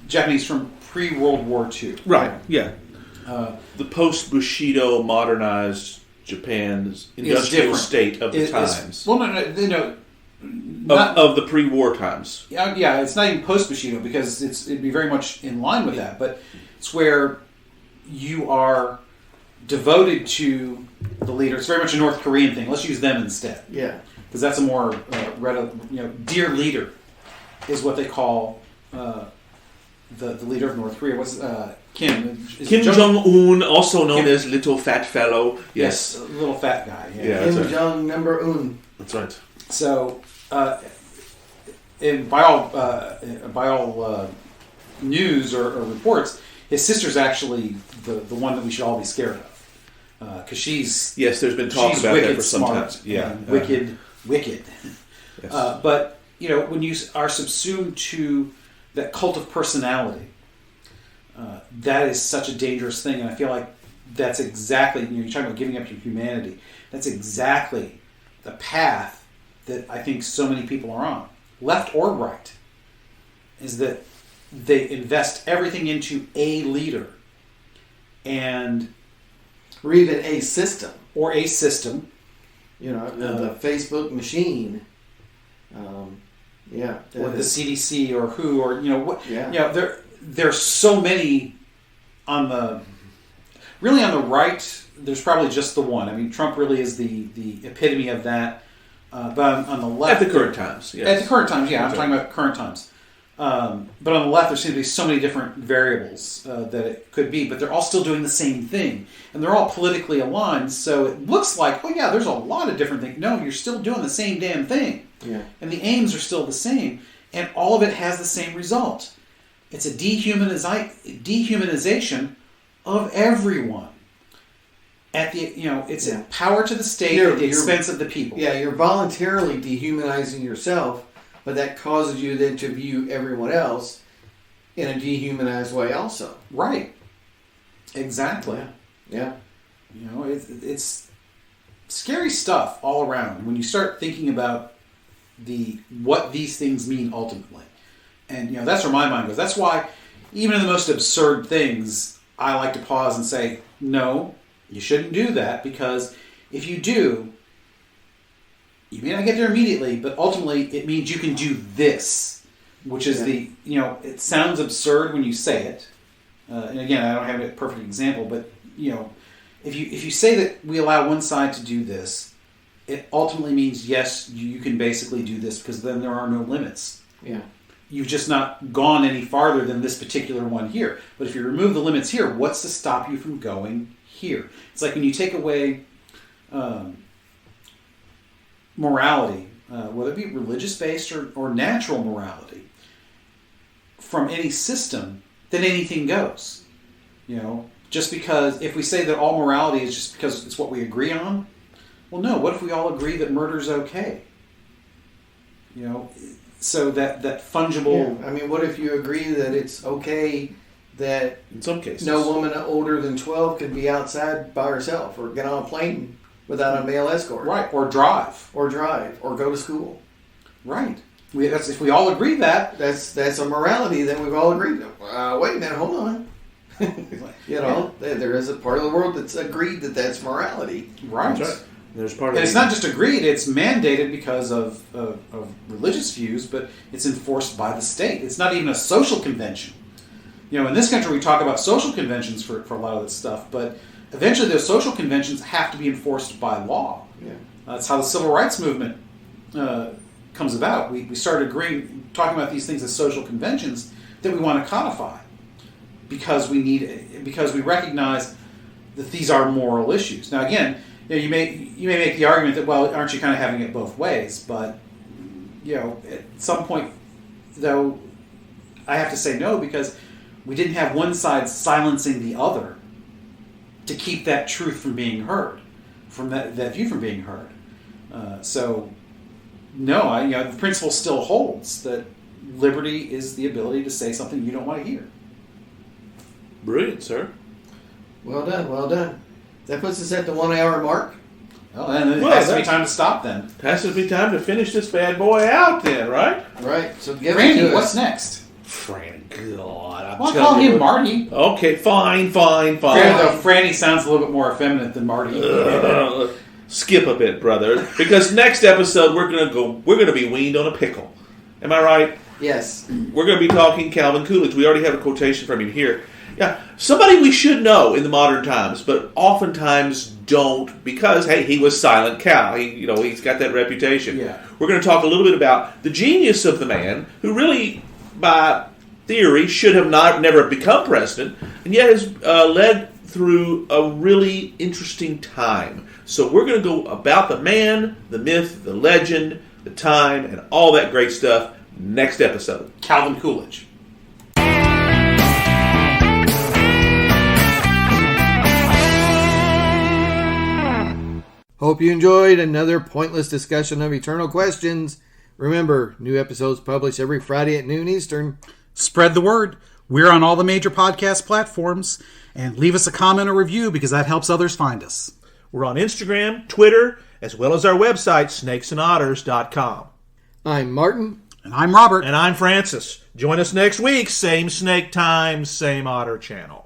Japanese from pre-World War II. Right, yeah. The post-Bushido modernized Japan's industrial state of the times. Well, no. Of the pre-war times. Yeah, it's not even post-Bushido because it'd be very much in line with that, but it's where you are devoted to the leader. It's very much a North Korean thing. Let's use them instead. Yeah. Because that's a more, dear leader is what they call the leader of North Korea. What's Kim? Kim Jong-un, also known as Little Fat Fellow. Yes. Little fat guy. Yeah, Kim right. Jong number un. That's right. So, by all news or reports, his sister's actually the one that we should all be scared of because she's there's been talk about that for some time. Yeah, wicked. Yes. But when you are subsumed to that cult of personality, that is such a dangerous thing, and I feel like that's exactly you're talking about giving up your humanity. That's exactly the path that I think so many people are on, left or right, is that they invest everything into a leader or even a system. Or a system. The Facebook machine. Or the CDC or who or what. Yeah. There's so many on the right. There's probably just the one. I mean, Trump really is the epitome of that. But on the left, at the current times, yes. At the current times, yeah, I'm talking about current times. But on the left, there seem to be so many different variables that it could be, but they're all still doing the same thing, and they're all politically aligned. So it looks like, there's a lot of different things. No, you're still doing the same damn thing, and the aims are still the same, and all of it has the same result. It's a dehumanization of everyone. At the it's a power to the state at the expense of the people. Yeah, you're voluntarily dehumanizing yourself, but that causes you then to view everyone else in a dehumanized way also. Right. Exactly. Yeah. It's scary stuff all around when you start thinking about what these things mean ultimately. And that's where my mind goes. That's why even in the most absurd things, I like to pause and say, no, you shouldn't do that, because if you do, you may not get there immediately, but ultimately it means you can do this, which is it sounds absurd when you say it. And again, I don't have a perfect example, but if you say that we allow one side to do this, it ultimately means yes, you can basically do this, because then there are no limits. Yeah. You've just not gone any farther than this particular one here. But if you remove the limits here, what's to stop you from going here? It's like when you take away morality, whether it be religious-based or natural morality, from any system, then anything goes. Just because if we say that all morality is just because it's what we agree on, well, no. What if we all agree that murder's okay? So that fungible. Yeah. I mean, what if you agree that it's okay that in some cases no woman older than 12 could be outside by herself or get on a plane without a male escort? Right, or drive. Or go to school. Right. If we all agree that's a morality that we've all agreed to. Wait a minute, hold on. You know, there is a part of the world that's agreed that that's morality. Right. That's right. There's part of And it's not just agreed, it's mandated because of religious views, but it's enforced by the state. It's not even a social convention. You know, in this country we talk about social conventions for a lot of this stuff, but eventually those social conventions have to be enforced by law. Yeah. That's how the civil rights movement comes about. We started talking about these things as social conventions that we want to codify because we recognize that these are moral issues. Now again, you may make the argument that, well, aren't you kind of having it both ways? But at some point, though, I have to say no, because we didn't have one side silencing the other to keep that truth from being heard, from that view from being heard. So, no, the principle still holds that liberty is the ability to say something you don't want to hear. Brilliant, sir. Well done, well done. That puts us at the 1 hour mark. Well, then it has to be time to stop then. Has to be time to finish this bad boy out then, right? Right. So give Randy, it to what's us. next? Franny, God. Well, call him Marty. Okay, fine. Though Franny sounds a little bit more effeminate than Marty. Skip a bit, brother, because next episode we're gonna be weaned on a pickle. Am I right? Yes. We're gonna be talking Calvin Coolidge. We already have a quotation from him here. Yeah, somebody we should know in the modern times, but oftentimes don't because, hey, he was Silent Cal. He's got that reputation. Yeah. We're going to talk a little bit about the genius of the man who really, by theory, should have never become president, and yet has led through a really interesting time. So we're going to go about the man, the myth, the legend, the time, and all that great stuff next episode. Calvin Coolidge. Hope you enjoyed another pointless discussion of eternal questions. Remember, new episodes published every Friday at noon Eastern. Spread the word. We're on all the major podcast platforms. And leave us a comment or review because that helps others find us. We're on Instagram, Twitter, as well as our website, snakesandotters.com. I'm Martin. And I'm Robert. And I'm Francis. Join us next week. Same snake time, same otter channel.